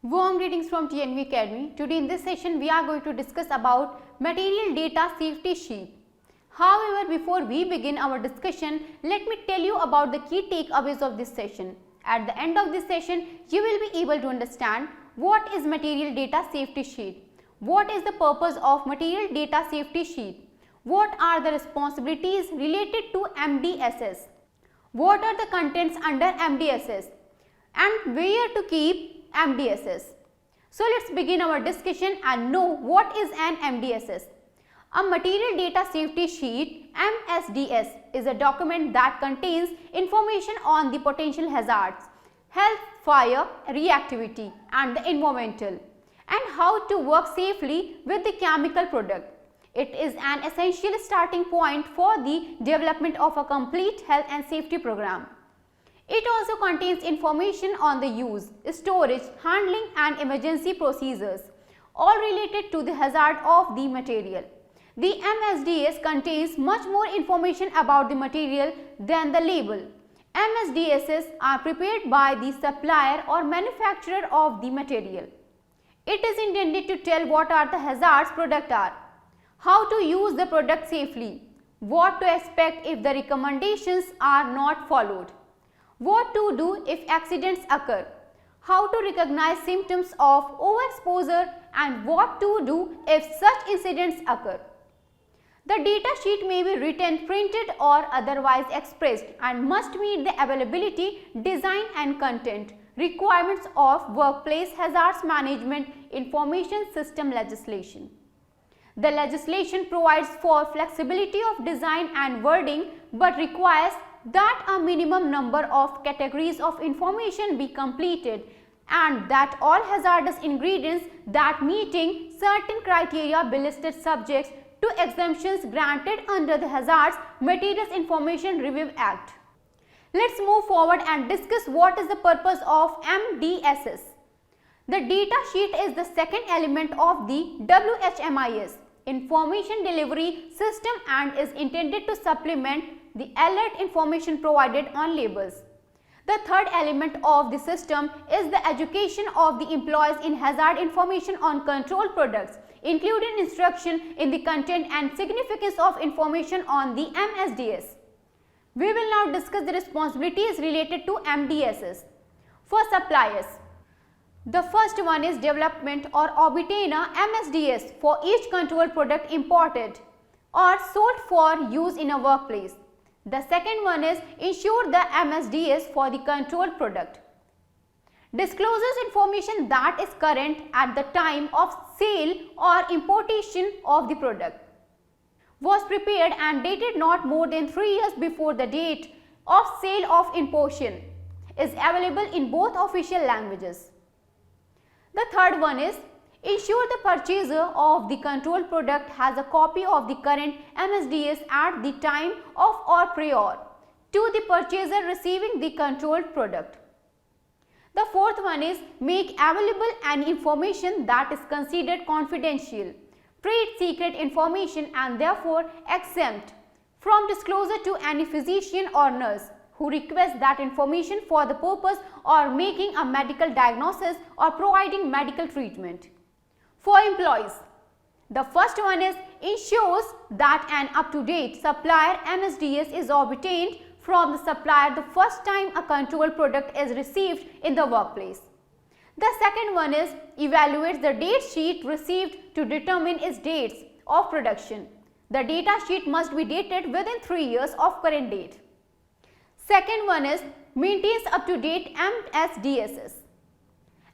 Warm greetings from TNV Academy. Today in this session we are going to discuss about material data safety sheet. However, before we begin our discussion, let me tell you about the key takeaways of this session. At the end of this session, you will be able to understand what is material data safety sheet, what is the purpose of material data safety sheet, what are the responsibilities related to MDSS, what are the contents under MDSS, and where to keep MDSS. So let's begin our discussion and know what is an MDSS. A material data safety sheet (MSDS) is a document that contains information on the potential hazards, health, fire, reactivity and the environmental, and how to work safely with the chemical product. It is an essential starting point for the development of a complete health and safety program. It also contains information on the use, storage, handling and emergency procedures, all related to the hazard of the material. The MSDS contains much more information about the material than the label. MSDSs are prepared by the supplier or manufacturer of the material. It is intended to tell what are the hazards product are, how to use the product safely, what to expect if the recommendations are not followed, what to do if accidents occur, how to recognize symptoms of overexposure and what to do if such incidents occur. The data sheet may be written, printed or otherwise expressed and must meet the availability, design and content requirements of Workplace Hazards Management Information System legislation. The legislation provides for flexibility of design and wording but requires that a minimum number of categories of information be completed and that all hazardous ingredients that meeting certain criteria be listed subject to exemptions granted under the Hazardous Materials Information Review Act. Let's move forward and discuss what is the purpose of MDSS. The data sheet is the second element of the WHMIS information delivery system and is intended to supplement the alert information provided on labels. The third element of the system is the education of the employees in hazard information on controlled products, including instruction in the content and significance of information on the MSDS. We will now discuss the responsibilities related to MDSS. For suppliers, the first one is development or obtain a MSDS for each controlled product imported or sold for use in a workplace. The second one is ensure the MSDS for the controlled product. Discloses information that is current at the time of sale or importation of the product. Was prepared and dated not more than 3 years before the date of sale of importation. Is available in both official languages. The third one is ensure the purchaser of the controlled product has a copy of the current MSDS at the time of or prior to the purchaser receiving the controlled product. The fourth one is make available any information that is considered confidential, trade secret information and therefore exempt from disclosure to any physician or nurse who requests that information for the purpose of making a medical diagnosis or providing medical treatment. For employees, the first one is ensures that an up-to-date supplier MSDS is obtained from the supplier the first time a controlled product is received in the workplace. The second one is evaluates the date sheet received to determine its dates of production. The data sheet must be dated within 3 years of current date. Second one is maintains up-to-date MSDSs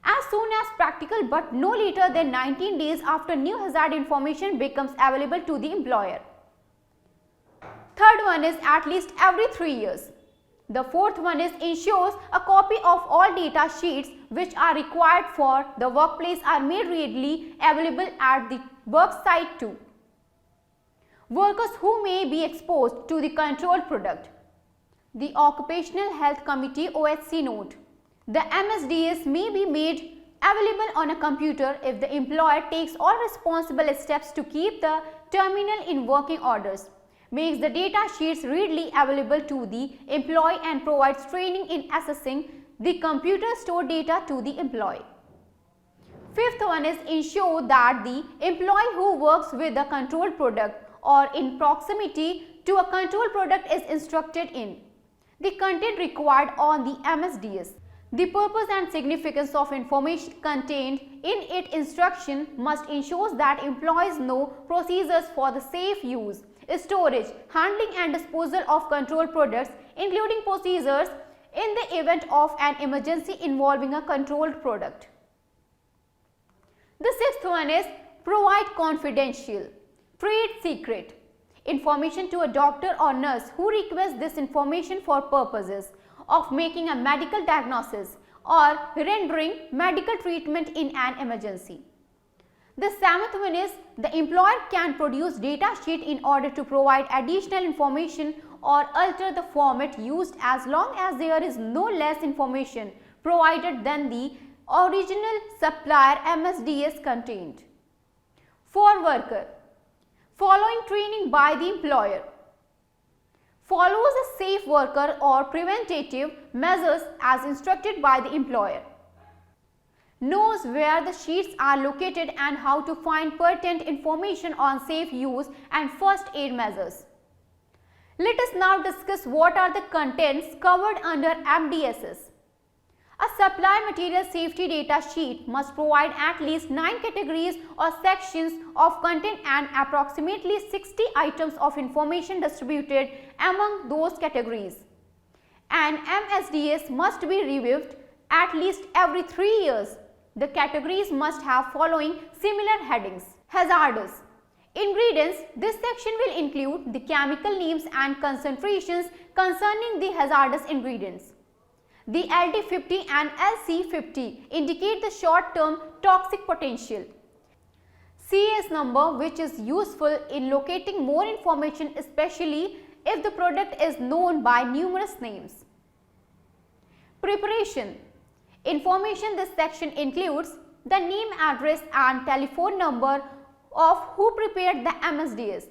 as soon as practical but no later than 19 days after new hazard information becomes available to the employer. Third one is at least every 3 years. The fourth one is ensures a copy of all data sheets which are required for the workplace are made readily available at the work site too. Workers who may be exposed to the controlled product. The Occupational Health Committee OHC note. The MSDS may be made available on a computer if the employer takes all responsible steps to keep the terminal in working orders, makes the data sheets readily available to the employee and provides training in assessing the computer stored data to the employee. Fifth one is ensure that the employee who works with a controlled product or in proximity to a controlled product is instructed in the content required on the MSDS. The purpose and significance of information contained in its instruction must ensure that employees know procedures for the safe use, storage, handling and disposal of controlled products, including procedures in the event of an emergency involving a controlled product. The sixth one is provide confidential, trade secret information to a doctor or nurse who requests this information for purposes of making a medical diagnosis or rendering medical treatment in an emergency. The seventh one is the employer can produce data sheet in order to provide additional information or alter the format used as long as there is no less information provided than the original supplier MSDS contained. For worker, following training by the employer, follows a safe worker or preventative measures as instructed by the employer, knows where the sheets are located and how to find pertinent information on safe use and first aid measures. Let us now discuss what are the contents covered under MDSs. A supply material safety data sheet must provide at least 9 categories or sections of content and approximately 60 items of information distributed among those categories. An MSDS must be reviewed at least every 3 years. The categories must have following similar headings. Hazardous ingredients. This section will include the chemical names and concentrations concerning the hazardous ingredients. The LD50 and LC50 indicate the short-term toxic potential. CS number, which is useful in locating more information, especially if the product is known by numerous names. Preparation information. This section includes the name, address and telephone number of who prepared the MSDS,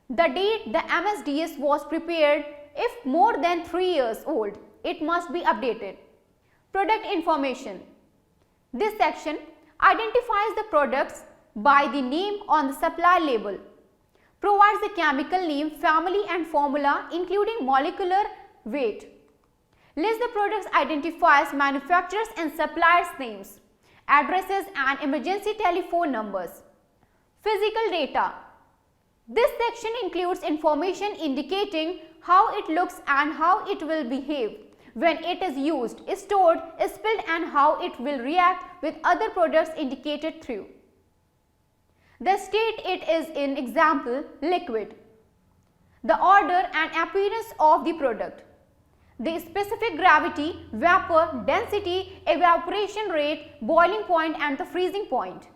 the date the MSDS was prepared. If more than 3 years old, it must be updated. Product information. This section identifies the products by the name on the supply label, provides the chemical name, family and formula including molecular weight, lists the products, identifies manufacturers and suppliers' names, addresses and emergency telephone numbers. Physical data. This section includes information indicating how it looks and how it will behave when it is used, stored, spilled and how it will react with other products indicated through the state it is in, example liquid, the order and appearance of the product, the specific gravity, vapor, density, evaporation rate, boiling point and the freezing point,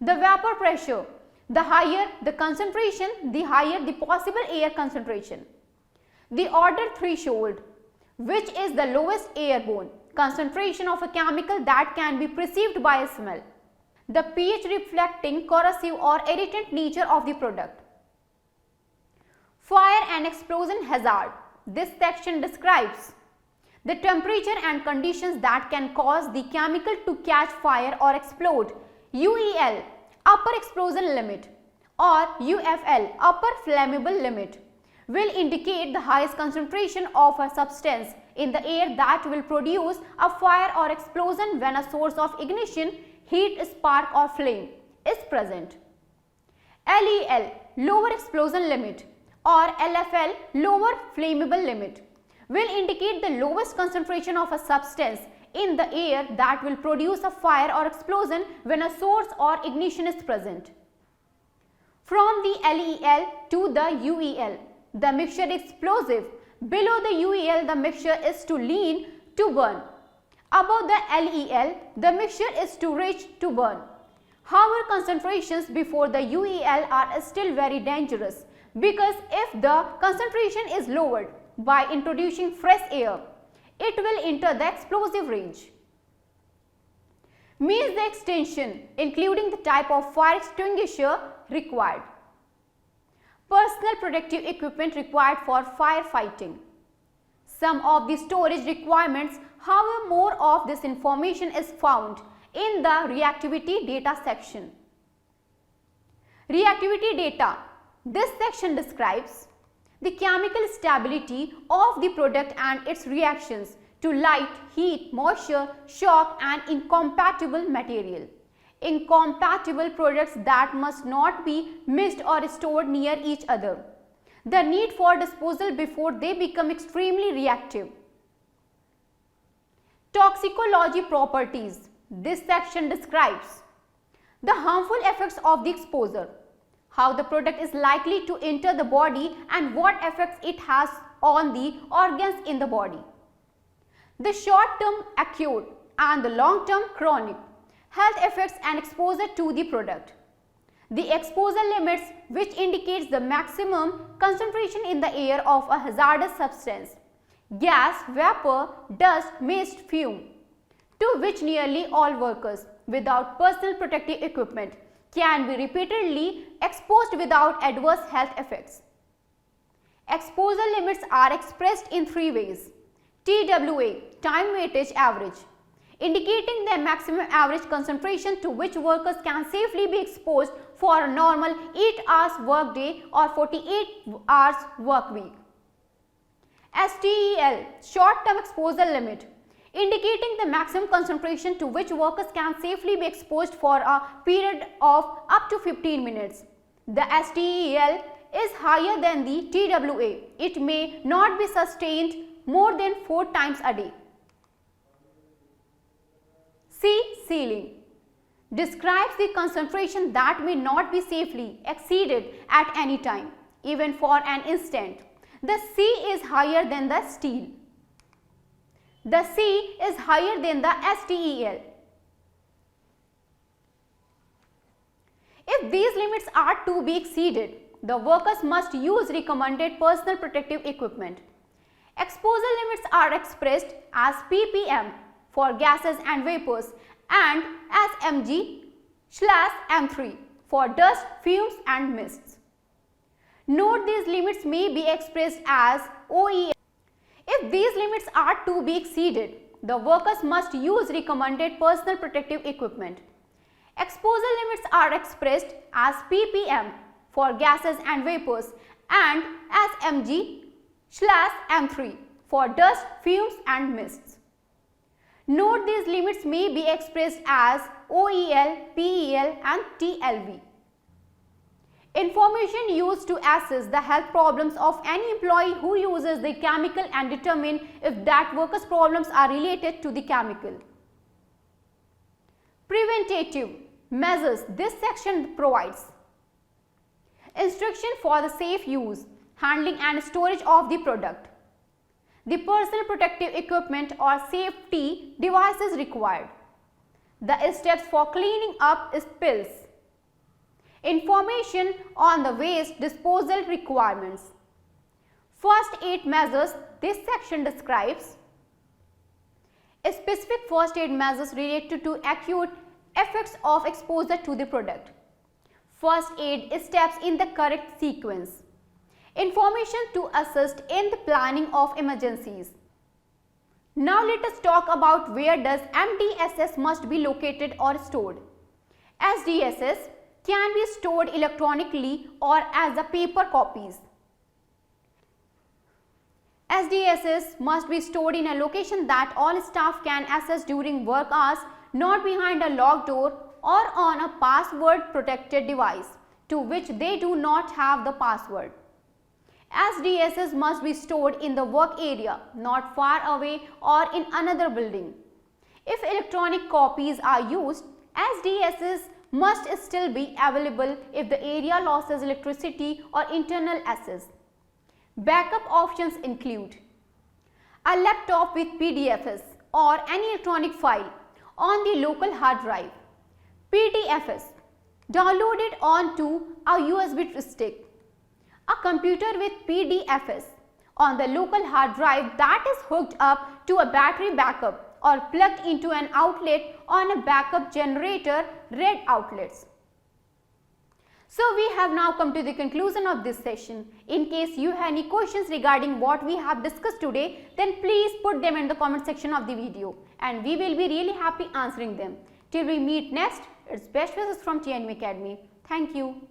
the vapor pressure. The higher the concentration, the higher the possible air concentration, the order threshold, which is the lowest airborne concentration of a chemical that can be perceived by a smell, the pH reflecting corrosive or irritant nature of the product. Fire and explosion hazard. This section describes the temperature and conditions that can cause the chemical to catch fire or explode. UEL, upper explosion limit, or UFL, upper flammable limit, will indicate the highest concentration of a substance in the air that will produce a fire or explosion when a source of ignition, heat, spark or flame is present. LEL, lower explosion limit, or LFL, lower flammable limit, will indicate the lowest concentration of a substance in the air that will produce a fire or explosion when a source or ignition is present. From the LEL to the UEL, the mixture is explosive. Below the UEL, the mixture is too lean to burn. Above the LEL, the mixture is too rich to burn. However, concentrations before the UEL are still very dangerous because if the concentration is lowered by introducing fresh air, it will enter the explosive range. Means the extension, including the type of fire extinguisher required. Personal protective equipment required for firefighting. Some of the storage requirements, however, more of this information is found in the reactivity data section. Reactivity data. This section describes the chemical stability of the product and its reactions to light, heat, moisture, shock and incompatible material. Incompatible products that must not be mixed or stored near each other. The need for disposal before they become extremely reactive. Toxicology properties. This section describes the harmful effects of the exposure, how the product is likely to enter the body and what effects it has on the organs in the body. The short-term acute and the long-term chronic health effects and exposure to the product. The exposure limits, which indicates the maximum concentration in the air of a hazardous substance, gas, vapor, dust, mist, fume, to which nearly all workers without personal protective equipment can be repeatedly exposed without adverse health effects. Exposure limits are expressed in three ways. TWA, time weightage average, indicating the maximum average concentration to which workers can safely be exposed for a normal 8 hours work day or 48 hours work week. STEL, short-term exposure limit, indicating the maximum concentration to which workers can safely be exposed for a period of up to 15 minutes. The STEL is higher than the TWA. It may not be sustained more than 4 times a day. Ceiling describes the concentration that may not be safely exceeded at any time, even for an instant. The C is higher than the steel. The C is higher than the STEL. If these limits are to be exceeded, the workers must use recommended personal protective equipment. Exposure limits are expressed as ppm for gases and vapors and as mg/m3 for dust, fumes and mists. Note these limits may be expressed as OEM. If these limits are to be exceeded, the workers must use recommended personal protective equipment. Exposure limits are expressed as ppm for gases and vapors and as mg/m3 for dust, fumes and mists. Note these limits may be expressed as OEL, PEL and TLV. Information used to assess the health problems of any employee who uses the chemical and determine if that worker's problems are related to the chemical. Preventative measures. This section provides instruction for the safe use, handling and storage of the product, the personal protective equipment or safety devices required, the steps for cleaning up spills, information on the waste disposal requirements. First aid measures. This section describes specific first aid measures related to acute effects of exposure to the product. First aid steps in the correct sequence. Information to assist in the planning of emergencies. Now let us talk about where does MDSS must be located or stored. SDSS can be stored electronically or as a paper copies. SDSS must be stored in a location that all staff can access during work hours, not behind a locked door or on a password protected device to which they do not have the password. SDSS must be stored in the work area, not far away or in another building. If electronic copies are used, SDSS must still be available if the area loses electricity or internal access. Backup options include a laptop with PDFs or any electronic file on the local hard drive, PDFs downloaded onto a USB stick, a computer with PDFs on the local hard drive that is hooked up to a battery backup or plugged into an outlet on a backup generator read outlets. So we have now come to the conclusion of this session. In case you have any questions regarding what we have discussed today, then please put them in the comment section of the video and we will be really happy answering them. Till we meet next, it's best wishes from TNU Academy. Thank you.